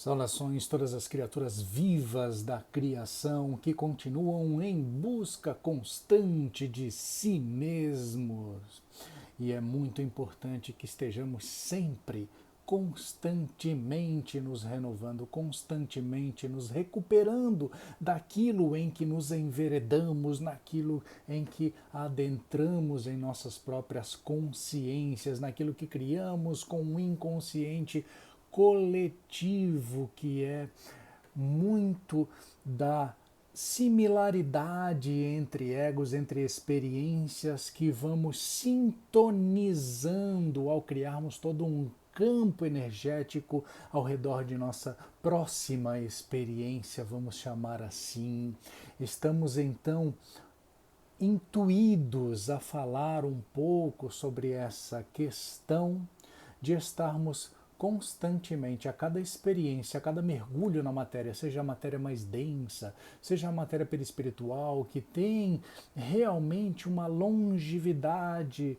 Saudações todas as criaturas vivas da criação que continuam em busca constante de si mesmos. E é muito importante que estejamos sempre, constantemente nos renovando, constantemente nos recuperando daquilo em que nos enveredamos, naquilo em que adentramos em nossas próprias consciências, naquilo que criamos com o inconsciente coletivo, que é muito da similaridade entre egos, entre experiências que vamos sintonizando ao criarmos todo um campo energético ao redor de nossa próxima experiência, vamos chamar assim. Estamos então intuídos a falar um pouco sobre essa questão de estarmos constantemente, a cada experiência, a cada mergulho na matéria, seja a matéria mais densa, seja a matéria perispiritual, que tem realmente uma longevidade,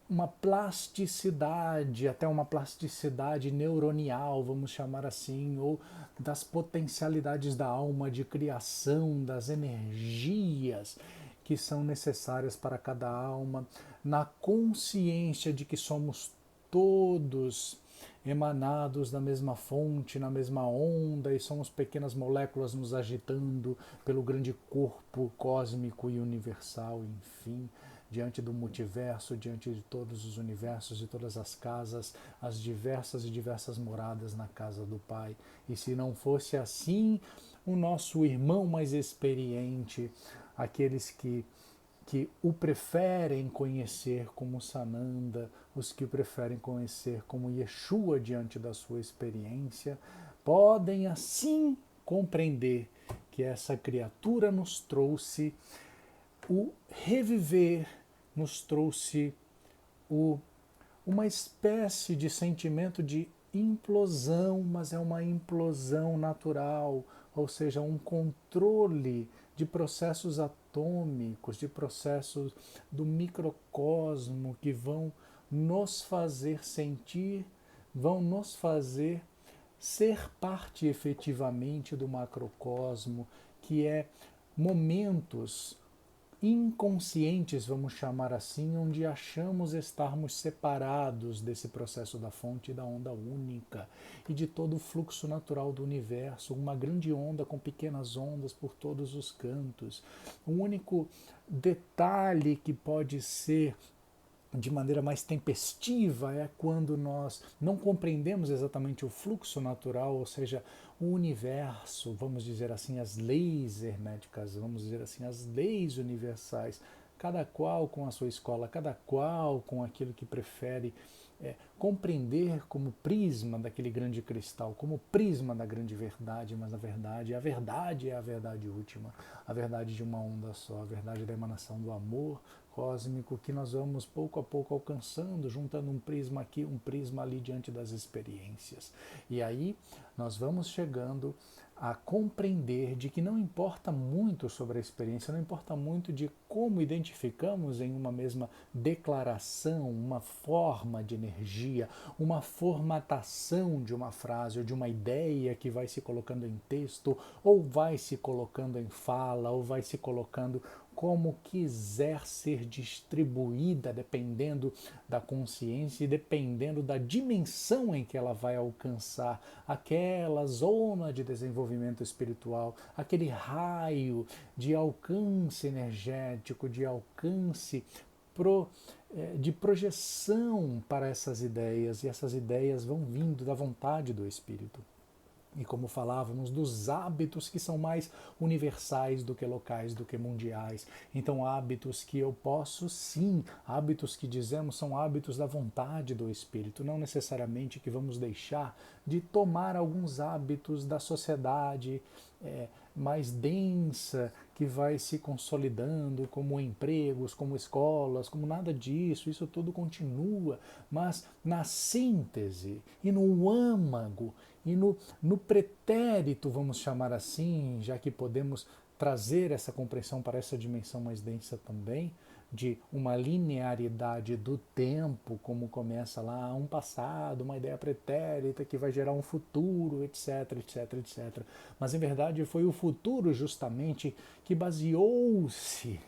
uma plasticidade, até uma plasticidade neuronial, vamos chamar assim, ou das potencialidades da alma de criação, das energias que são necessárias para cada alma, na consciência de que somos todos emanados da mesma fonte, na mesma onda, e somos pequenas moléculas nos agitando pelo grande corpo cósmico e universal, enfim, diante do multiverso, diante de todos os universos, de todas as casas, as diversas e diversas moradas na casa do Pai. E se não fosse assim, o nosso irmão mais experiente, aqueles que o preferem conhecer como Sananda, os que o preferem conhecer como Yeshua diante da sua experiência, podem assim compreender que essa criatura nos trouxe o reviver, nos trouxe o, uma espécie de sentimento de implosão, mas é uma implosão natural, ou seja, um controle de processos atômicos, de processos do microcosmo que vão nos fazer sentir, vão nos fazer ser parte efetivamente do macrocosmo, que é momentos inconscientes, vamos chamar assim, onde achamos estarmos separados desse processo da fonte e da onda única e de todo o fluxo natural do universo, uma grande onda com pequenas ondas por todos os cantos. O único detalhe que pode ser de maneira mais tempestiva é quando nós não compreendemos exatamente o fluxo natural, ou seja, o universo, vamos dizer assim, as leis herméticas, vamos dizer assim, as leis universais, cada qual com a sua escola, cada qual com aquilo que prefere compreender como prisma daquele grande cristal, como prisma da grande verdade, mas a verdade é a verdade última, a verdade de uma onda só, a verdade da emanação do amor cósmico que nós vamos pouco a pouco alcançando, juntando um prisma aqui, um prisma ali diante das experiências. E aí nós vamos chegando a compreender de que não importa muito sobre a experiência, não importa muito de como identificamos em uma mesma declaração, uma forma de energia, uma formatação de uma frase ou de uma ideia que vai se colocando em texto, ou vai se colocando em fala, ou vai se colocando como quiser ser distribuída, dependendo da consciência e dependendo da dimensão em que ela vai alcançar aquela zona de desenvolvimento espiritual, aquele raio de alcance energético, de alcance de projeção para essas ideias, e essas ideias vão vindo da vontade do Espírito. E como falávamos, dos hábitos que são mais universais do que locais, do que mundiais. Então, hábitos que eu posso, sim, hábitos que dizemos são hábitos da vontade do Espírito, não necessariamente que vamos deixar de tomar alguns hábitos da sociedade mais densa, que vai se consolidando, como empregos, como escolas, como nada disso, isso tudo continua, mas na síntese e no âmago e no pretérito, vamos chamar assim, já que podemos trazer essa compreensão para essa dimensão mais densa também, de uma linearidade do tempo, como começa lá um passado, uma ideia pretérita que vai gerar um futuro, etc, etc, etc. Mas em verdade foi o futuro justamente que baseou-se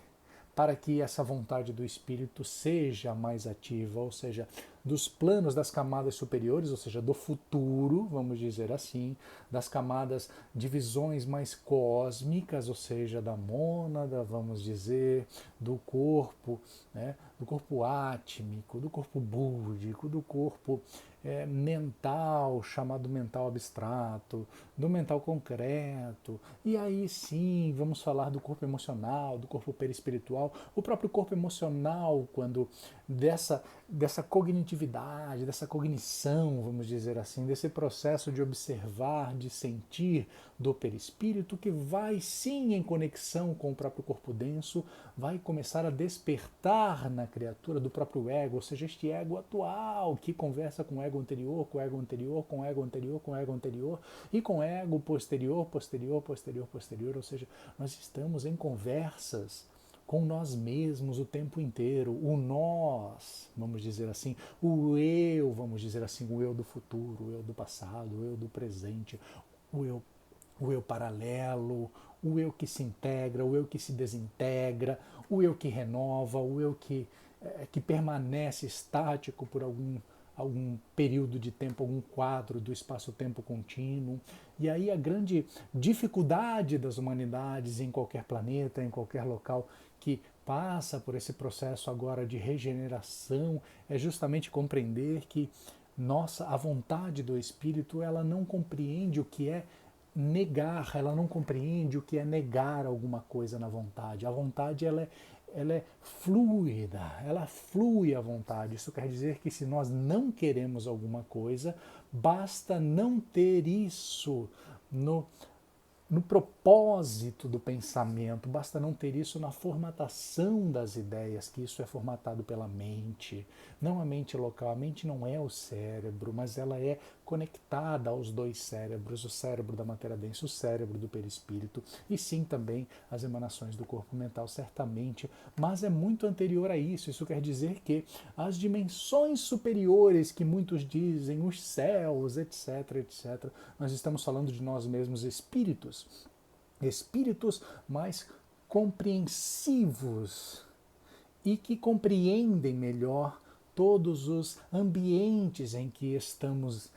para que essa vontade do espírito seja mais ativa, ou seja, dos planos das camadas superiores, ou seja, do futuro, vamos dizer assim, das camadas de visões mais cósmicas, ou seja, da mônada, vamos dizer, do corpo, né, do corpo átmico, do corpo búdico, do corpo mental, chamado mental abstrato, do mental concreto, e aí sim vamos falar do corpo emocional, do corpo perispiritual, o próprio corpo emocional, quando dessa cognitividade, dessa cognição, vamos dizer assim, desse processo de observar, de sentir do perispírito, que vai sim em conexão com o próprio corpo denso, vai começar a despertar na criatura do próprio ego, ou seja, este ego atual que conversa com o ego anterior, com o ego anterior, com o ego anterior, com o ego anterior e com o ego posterior, posterior, posterior, posterior, ou seja, nós estamos em conversas com nós mesmos o tempo inteiro, o nós, vamos dizer assim, o eu, vamos dizer assim, o eu do futuro, o eu do passado, o eu do presente, o eu, o eu paralelo, o eu que se integra, o eu que se desintegra, o eu que renova, o eu que permanece estático por algum período de tempo, algum quadro do espaço-tempo contínuo. E aí a grande dificuldade das humanidades em qualquer planeta, em qualquer local que passa por esse processo agora de regeneração é justamente compreender que a vontade do espírito, ela não compreende o que é negar, ela não compreende o que é negar alguma coisa na vontade. A vontade ela é fluida, ela flui à vontade. Isso quer dizer que se nós não queremos alguma coisa, basta não ter isso no propósito do pensamento, basta não ter isso na formatação das ideias, que isso é formatado pela mente, não a mente local. A mente não é o cérebro, mas ela é conectada aos dois cérebros, o cérebro da matéria densa, o cérebro do perispírito, e sim também as emanações do corpo mental, certamente, mas é muito anterior a isso. Isso quer dizer que as dimensões superiores que muitos dizem, os céus, etc, etc, nós estamos falando de nós mesmos espíritos, espíritos mais compreensivos e que compreendem melhor todos os ambientes em que estamos,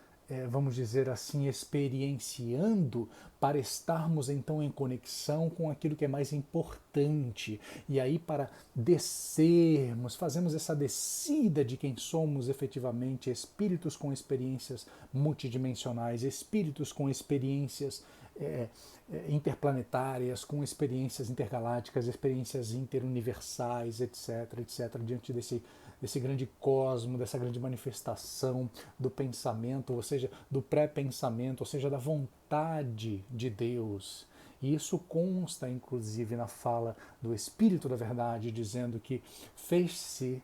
vamos dizer assim, experienciando, para estarmos então em conexão com aquilo que é mais importante. E aí, para descermos, fazemos essa descida de quem somos efetivamente, espíritos com experiências multidimensionais, espíritos com experiências interplanetárias, com experiências intergalácticas, experiências interuniversais, etc, etc, diante desse grande cosmo, dessa grande manifestação do pensamento, ou seja, do pré-pensamento, ou seja, da vontade de Deus. E isso consta, inclusive, na fala do Espírito da Verdade, dizendo que fez-se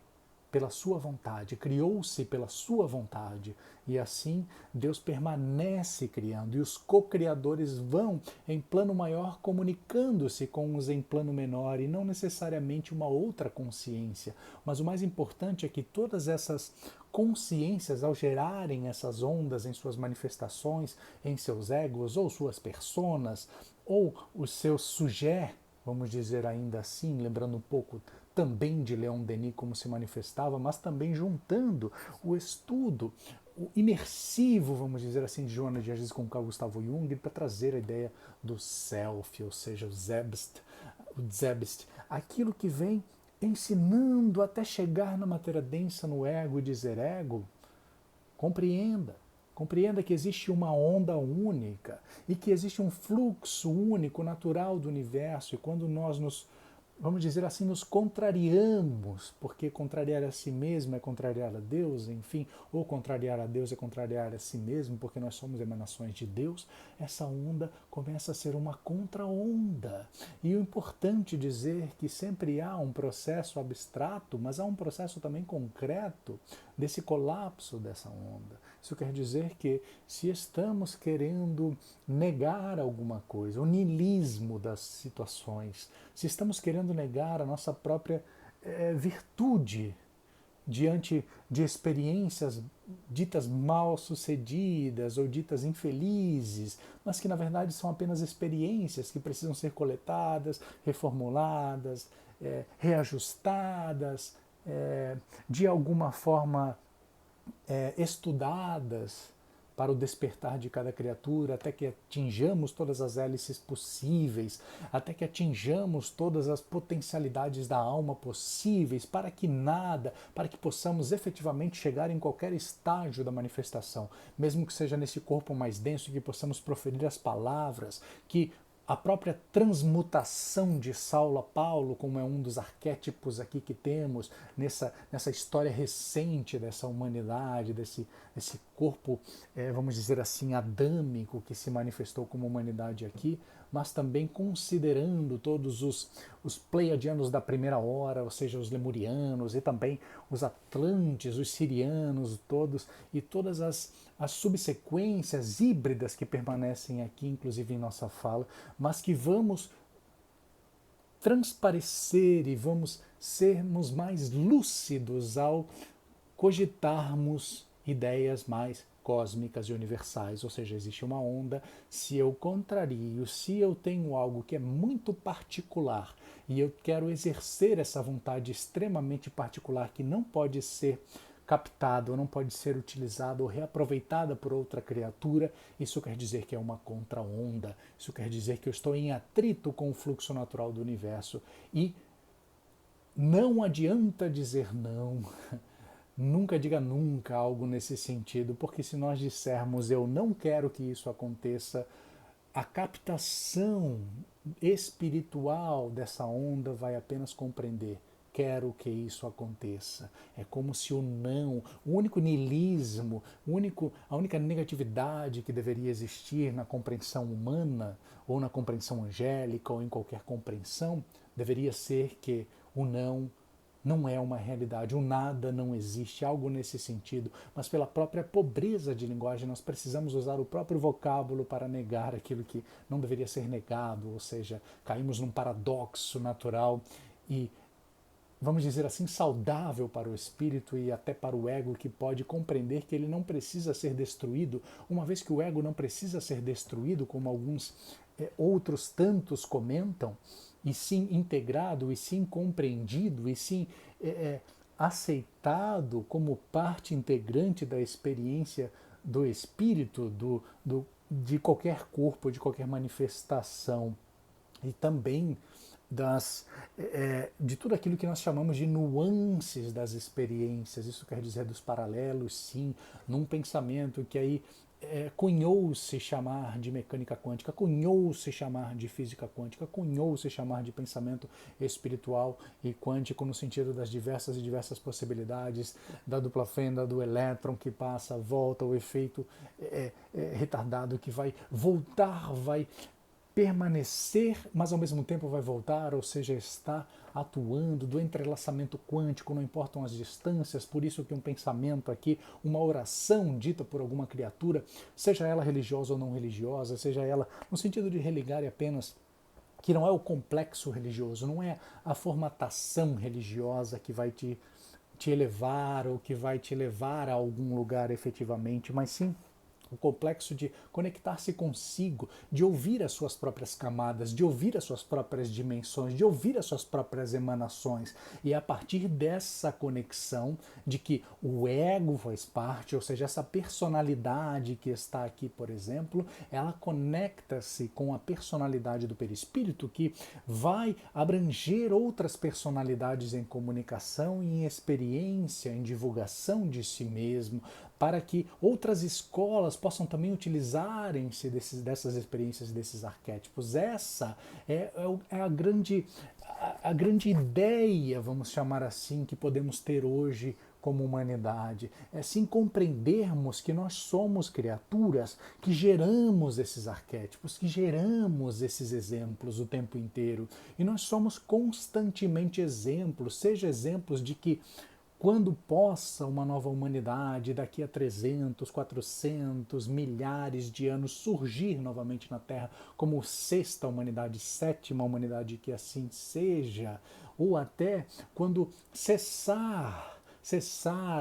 pela sua vontade, criou-se pela sua vontade, e assim Deus permanece criando, e os co-criadores vão em plano maior comunicando-se com os em plano menor, e não necessariamente uma outra consciência. Mas o mais importante é que todas essas consciências, ao gerarem essas ondas em suas manifestações, em seus egos, ou suas personas, ou os seus sujets, vamos dizer ainda assim, lembrando um pouco também de Leon Denis como se manifestava, mas também juntando o estudo, o imersivo, vamos dizer assim, de Joana de Angelis com Carl Gustavo Jung, para trazer a ideia do self, ou seja, o Selbst, aquilo que vem ensinando até chegar na matéria densa no ego e dizer: ego, compreenda. Compreenda que existe uma onda única e que existe um fluxo único, natural do universo, e quando nós vamos dizer assim, nos contrariamos, porque contrariar a si mesmo é contrariar a Deus, enfim, ou contrariar a Deus é contrariar a si mesmo, porque nós somos emanações de Deus, essa onda começa a ser uma contra-onda. E o importante dizer que sempre há um processo abstrato, mas há um processo também concreto desse colapso dessa onda. Isso quer dizer que se estamos querendo negar alguma coisa, o niilismo das situações, se estamos querendo negar a nossa própria virtude diante de experiências ditas mal sucedidas ou ditas infelizes, mas que na verdade são apenas experiências que precisam ser coletadas, reformuladas, reajustadas, de alguma forma estudadas para o despertar de cada criatura, até que atinjamos todas as hélices possíveis, até que atinjamos todas as potencialidades da alma possíveis, para que nada, para que possamos efetivamente chegar em qualquer estágio da manifestação, mesmo que seja nesse corpo mais denso, que possamos proferir as palavras, que a própria transmutação de Saulo a Paulo, como é um dos arquétipos aqui que temos nessa história recente dessa humanidade, desse corpo, vamos dizer assim, adâmico que se manifestou como humanidade aqui, mas também considerando todos os pleiadianos da primeira hora, ou seja, os lemurianos e também os atlantes, os sirianos, todos e todas as subsequências híbridas que permanecem aqui, inclusive em nossa fala, mas que vamos transparecer e vamos sermos mais lúcidos ao cogitarmos ideias mais cósmicas e universais, ou seja, existe uma onda, se eu contrario, se eu tenho algo que é muito particular e eu quero exercer essa vontade extremamente particular que não pode ser captada, ou não pode ser utilizada ou reaproveitada por outra criatura, isso quer dizer que é uma contra-onda, isso quer dizer que eu estou em atrito com o fluxo natural do universo e não adianta dizer não. Nunca diga nunca algo nesse sentido, porque se nós dissermos eu não quero que isso aconteça, a captação espiritual dessa onda vai apenas compreender. Quero que isso aconteça. É como se o não, o único niilismo, a única negatividade que deveria existir na compreensão humana, ou na compreensão angélica, ou em qualquer compreensão, deveria ser que o não é uma realidade, o nada não existe, algo nesse sentido, mas pela própria pobreza de linguagem nós precisamos usar o próprio vocábulo para negar aquilo que não deveria ser negado, ou seja, caímos num paradoxo natural e, vamos dizer assim, saudável para o espírito e até para o ego, que pode compreender que ele não precisa ser destruído, uma vez que o ego não precisa ser destruído, como alguns outros tantos comentam, e sim integrado, e sim compreendido, e sim aceitado como parte integrante da experiência do espírito, de qualquer corpo, de qualquer manifestação. E também de tudo aquilo que nós chamamos de nuances das experiências, isso quer dizer dos paralelos, sim, num pensamento que aí cunhou-se chamar de mecânica quântica, cunhou-se chamar de física quântica, cunhou-se chamar de pensamento espiritual e quântico no sentido das diversas e diversas possibilidades, da dupla fenda, do elétron que passa, volta, o efeito retardado que vai voltar, vai permanecer, mas ao mesmo tempo vai voltar, ou seja, está atuando, do entrelaçamento quântico, não importam as distâncias, por isso que um pensamento aqui, uma oração dita por alguma criatura, seja ela religiosa ou não religiosa, seja ela no sentido de religar apenas, que não é o complexo religioso, não é a formatação religiosa que vai te elevar ou que vai te levar a algum lugar efetivamente, mas sim o complexo de conectar-se consigo, de ouvir as suas próprias camadas, de ouvir as suas próprias dimensões, de ouvir as suas próprias emanações. E é a partir dessa conexão de que o ego faz parte, ou seja, essa personalidade que está aqui, por exemplo, ela conecta-se com a personalidade do perispírito, que vai abranger outras personalidades em comunicação, em experiência, em divulgação de si mesmo, para que outras escolas possam também utilizarem-se dessas experiências, desses arquétipos. Essa é a grande ideia, vamos chamar assim, que podemos ter hoje como humanidade. É sim compreendermos que nós somos criaturas que geramos esses arquétipos, que geramos esses exemplos o tempo inteiro. E nós somos constantemente exemplos, seja exemplos de que quando possa uma nova humanidade, daqui a 300, 400, milhares de anos, surgir novamente na Terra como sexta humanidade, sétima humanidade, que assim seja, ou até quando cessar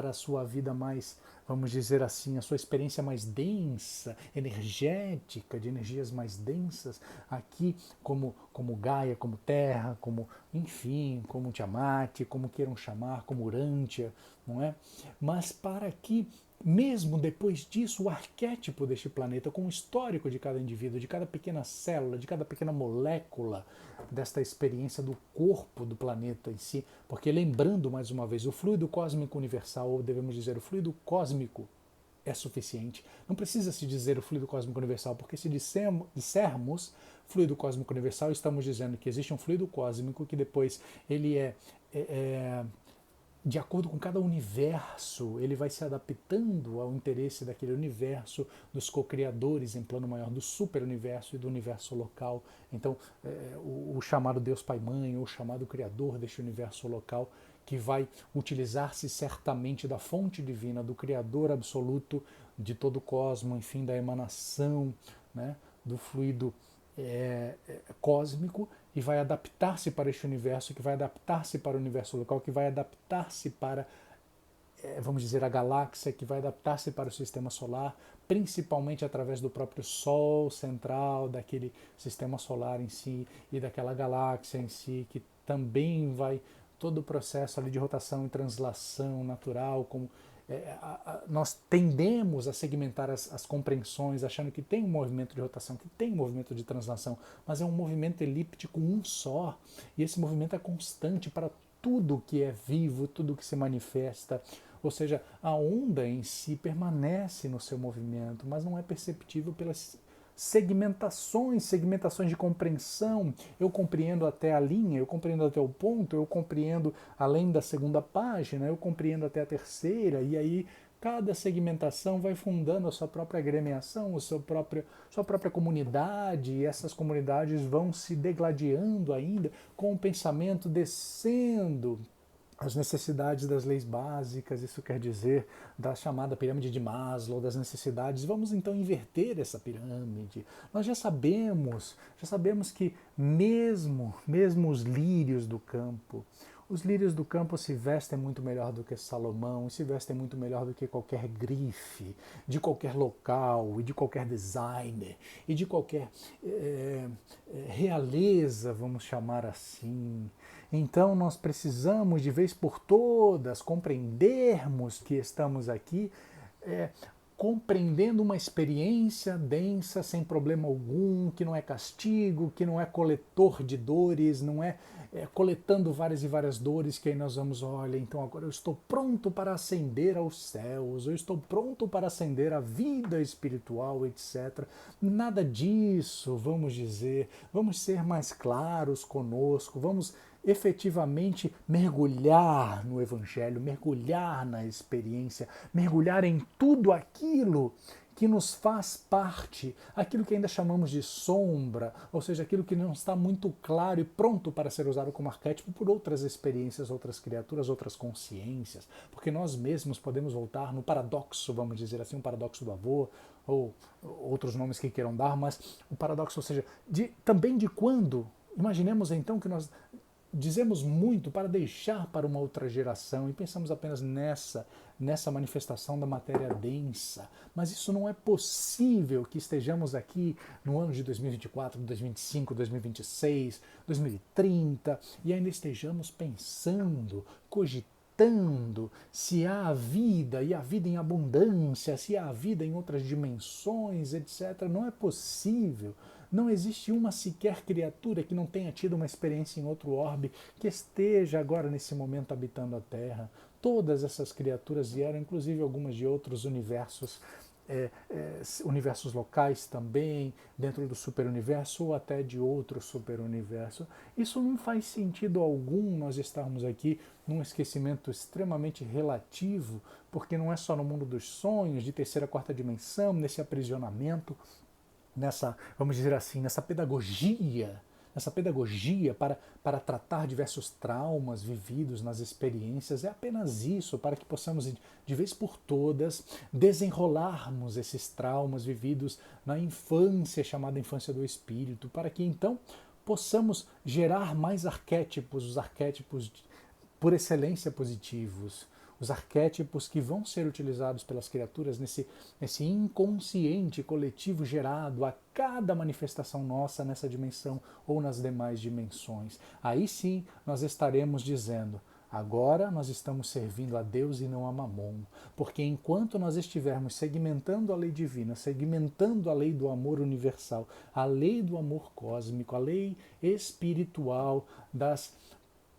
a sua vida mais, vamos dizer assim, a sua experiência mais densa, energética, de energias mais densas, aqui como Gaia, como Terra, como, enfim, como Tiamat, como queiram chamar, como Urântia, não é? Mas para que, mesmo depois disso, o arquétipo deste planeta, com o histórico de cada indivíduo, de cada pequena célula, de cada pequena molécula desta experiência do corpo do planeta em si, porque lembrando mais uma vez, o fluido cósmico universal, ou devemos dizer o fluido cósmico, é suficiente. Não precisa se dizer o fluido cósmico universal, porque se dissermos fluido cósmico universal, estamos dizendo que existe um fluido cósmico que depois ele é de acordo com cada universo, ele vai se adaptando ao interesse daquele universo, dos co-criadores em plano maior, do super-universo e do universo local. Então, o chamado Deus Pai Mãe, ou o chamado Criador deste universo local, que vai utilizar-se certamente da fonte divina, do Criador absoluto de todo o cosmos, enfim, da emanação, né, do fluido cósmico, e vai adaptar-se para este universo, que vai adaptar-se para o universo local, que vai adaptar-se para, vamos dizer, a galáxia, que vai adaptar-se para o sistema solar, principalmente através do próprio Sol central, daquele sistema solar em si e daquela galáxia em si, que também vai todo o processo ali de rotação e translação natural, como nós tendemos a segmentar as compreensões achando que tem um movimento de rotação, que tem um movimento de translação, mas é um movimento elíptico um só, e esse movimento é constante para tudo que é vivo, tudo que se manifesta, ou seja, a onda em si permanece no seu movimento, mas não é perceptível pelas segmentações de compreensão. Eu compreendo até a linha, eu compreendo até o ponto, eu compreendo além da segunda página, eu compreendo até a terceira, e aí cada segmentação vai fundando a sua própria agremiação, sua própria comunidade, e essas comunidades vão se degladiando ainda com o pensamento descendo as necessidades das leis básicas, isso quer dizer da chamada pirâmide de Maslow, das necessidades. Vamos então inverter essa pirâmide. Nós já sabemos que mesmo os lírios do campo se vestem muito melhor do que Salomão, se vestem muito melhor do que qualquer grife, de qualquer local, e de qualquer designer, e de qualquer realeza, vamos chamar assim. Então nós precisamos de vez por todas compreendermos que estamos aqui compreendendo uma experiência densa, sem problema algum, que não é castigo, que não é coletor de dores, não é coletando várias e várias dores, que aí nós vamos, olha, então agora eu estou pronto para ascender aos céus, eu estou pronto para ascender à vida espiritual, etc. Nada disso, vamos dizer, vamos ser mais claros conosco, vamos efetivamente mergulhar no Evangelho, mergulhar na experiência, mergulhar em tudo aquilo que nos faz parte, aquilo que ainda chamamos de sombra, ou seja, aquilo que não está muito claro e pronto para ser usado como arquétipo por outras experiências, outras criaturas, outras consciências, porque nós mesmos podemos voltar no paradoxo, vamos dizer assim, um paradoxo do avô, ou outros nomes que queiram dar, mas o paradoxo, ou seja, também de quando, imaginemos então que nós dizemos muito para deixar para uma outra geração e pensamos apenas nessa manifestação da matéria densa. Mas isso não é possível que estejamos aqui no ano de 2024, 2025, 2026, 2030 e ainda estejamos pensando, cogitando se há vida e a vida em abundância, se há vida em outras dimensões, etc. Não é possível. Não existe uma sequer criatura que não tenha tido uma experiência em outro orbe que esteja agora nesse momento habitando a Terra. Todas essas criaturas vieram, inclusive algumas de outros universos, universos locais também, dentro do superuniverso ou até de outro superuniverso. Isso não faz sentido algum nós estarmos aqui num esquecimento extremamente relativo, porque não é só no mundo dos sonhos, de terceira, quarta dimensão, nesse aprisionamento, nessa, vamos dizer assim, nessa pedagogia, essa pedagogia para tratar diversos traumas vividos nas experiências, é apenas isso, para que possamos, de vez por todas, desenrolarmos esses traumas vividos na infância, chamada infância do espírito, para que então possamos gerar mais arquétipos, os arquétipos por excelência positivos, os arquétipos que vão ser utilizados pelas criaturas nesse inconsciente coletivo gerado a cada manifestação nossa nessa dimensão ou nas demais dimensões. Aí sim nós estaremos dizendo: agora nós estamos servindo a Deus e não a Mamon, porque enquanto nós estivermos segmentando a lei divina, segmentando a lei do amor universal, a lei do amor cósmico, a lei espiritual das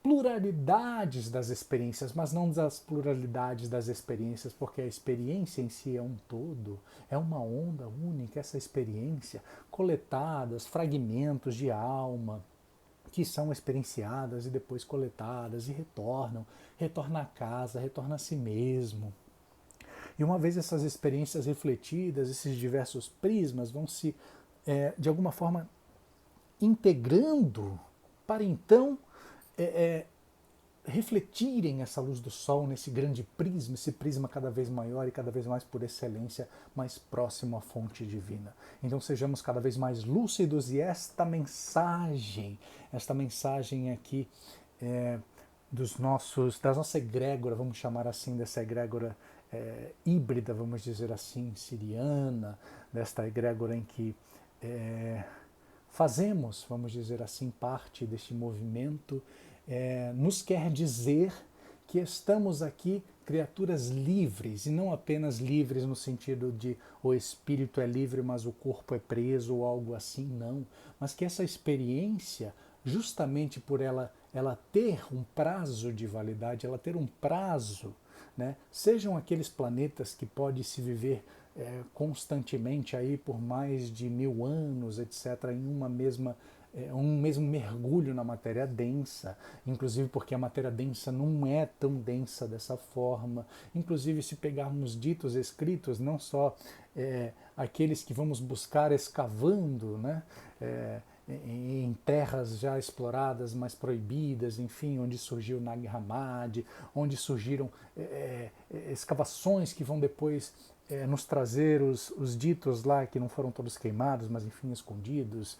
pluralidades das experiências, mas não das pluralidades das experiências, porque a experiência em si é um todo, é uma onda única, essa experiência, coletadas, fragmentos de alma, que são experienciadas e depois coletadas e retornam a casa, retornam a si mesmo. E uma vez essas experiências refletidas, esses diversos prismas vão se, de alguma forma, integrando para então refletirem essa luz do sol nesse grande prisma, esse prisma cada vez maior e cada vez mais por excelência, mais próximo à fonte divina. Então sejamos cada vez mais lúcidos e esta mensagem aqui da nossa egrégora, vamos chamar assim, dessa egrégora híbrida, vamos dizer assim, siriana, desta egrégora em que fazemos, vamos dizer assim, parte deste movimento, nos quer dizer que estamos aqui criaturas livres, e não apenas livres no sentido de o espírito é livre, mas o corpo é preso ou algo assim, não. Mas que essa experiência, justamente por ela ter um prazo de validade, ela ter um prazo, né? Sejam aqueles planetas que pode se viver constantemente aí por mais de 1000 anos, etc., em um mesmo mergulho na matéria densa, inclusive porque a matéria densa não é tão densa dessa forma. Inclusive, se pegarmos ditos escritos, não só aqueles que vamos buscar escavando, né, em terras já exploradas, mas proibidas, enfim, onde surgiu Nag Hammadi, onde surgiram escavações que vão depois nos trazer os ditos lá, que não foram todos queimados, mas enfim, escondidos,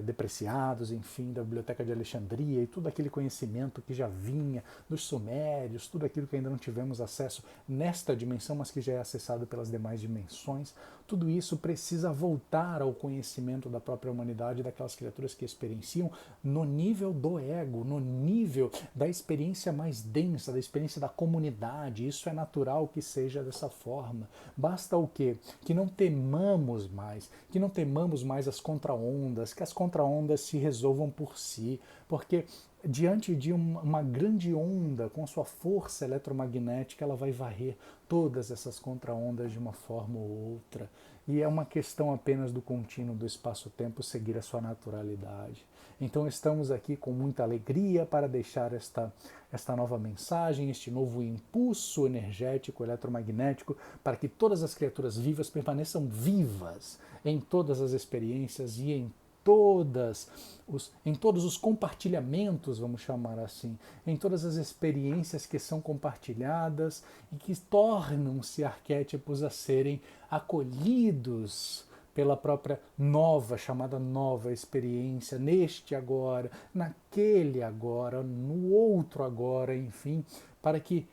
depreciados, enfim, da Biblioteca de Alexandria, e todo aquele conhecimento que já vinha dos sumérios, tudo aquilo que ainda não tivemos acesso nesta dimensão, mas que já é acessado pelas demais dimensões, tudo isso precisa voltar ao conhecimento da própria humanidade, daquelas criaturas que experienciam no nível do ego, no nível da experiência mais densa, da experiência da comunidade. Isso é natural que seja dessa forma. Basta o quê? Que não temamos mais as contraondas, que as contraondas se resolvam por si, porque diante de uma grande onda com sua força eletromagnética, ela vai varrer todas essas contraondas de uma forma ou outra. E é uma questão apenas do contínuo do espaço-tempo seguir a sua naturalidade. Então estamos aqui com muita alegria para deixar esta nova mensagem, este novo impulso energético, eletromagnético, para que todas as criaturas vivas permaneçam vivas em todas as experiências e em todos os compartilhamentos, vamos chamar assim, em todas as experiências que são compartilhadas e que tornam-se arquétipos a serem acolhidos pela própria chamada nova experiência, neste agora, naquele agora, no outro agora, enfim, para que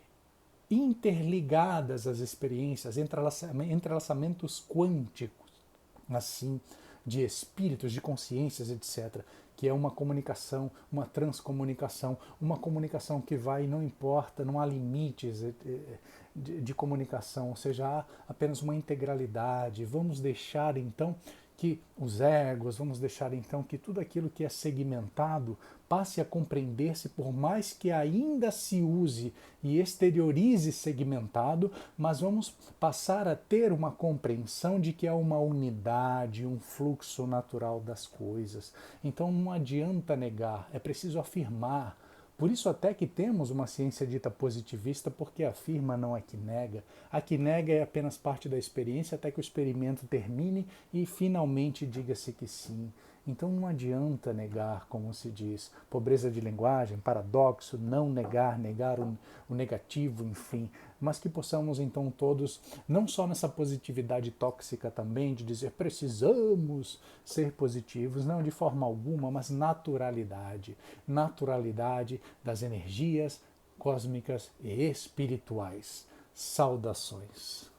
interligadas as experiências, entrelaçamentos quânticos, assim, de espíritos, de consciências, etc., que é uma comunicação, uma transcomunicação, uma comunicação que vai, não importa, não há limites de comunicação, ou seja, há apenas uma integralidade. Vamos deixar então que os egos, vamos deixar então que tudo aquilo que é segmentado passe a compreender-se, por mais que ainda se use e exteriorize segmentado, mas vamos passar a ter uma compreensão de que é uma unidade, um fluxo natural das coisas. Então não adianta negar, é preciso afirmar. Por isso até que temos uma ciência dita positivista, porque afirma, não é que nega. A que nega é apenas parte da experiência até que o experimento termine e finalmente diga-se que sim. Então não adianta negar, como se diz, pobreza de linguagem, paradoxo, não negar, negar o negativo, enfim, mas que possamos então todos, não só nessa positividade tóxica também, de dizer precisamos ser positivos, não de forma alguma, mas naturalidade, naturalidade das energias cósmicas e espirituais. Saudações.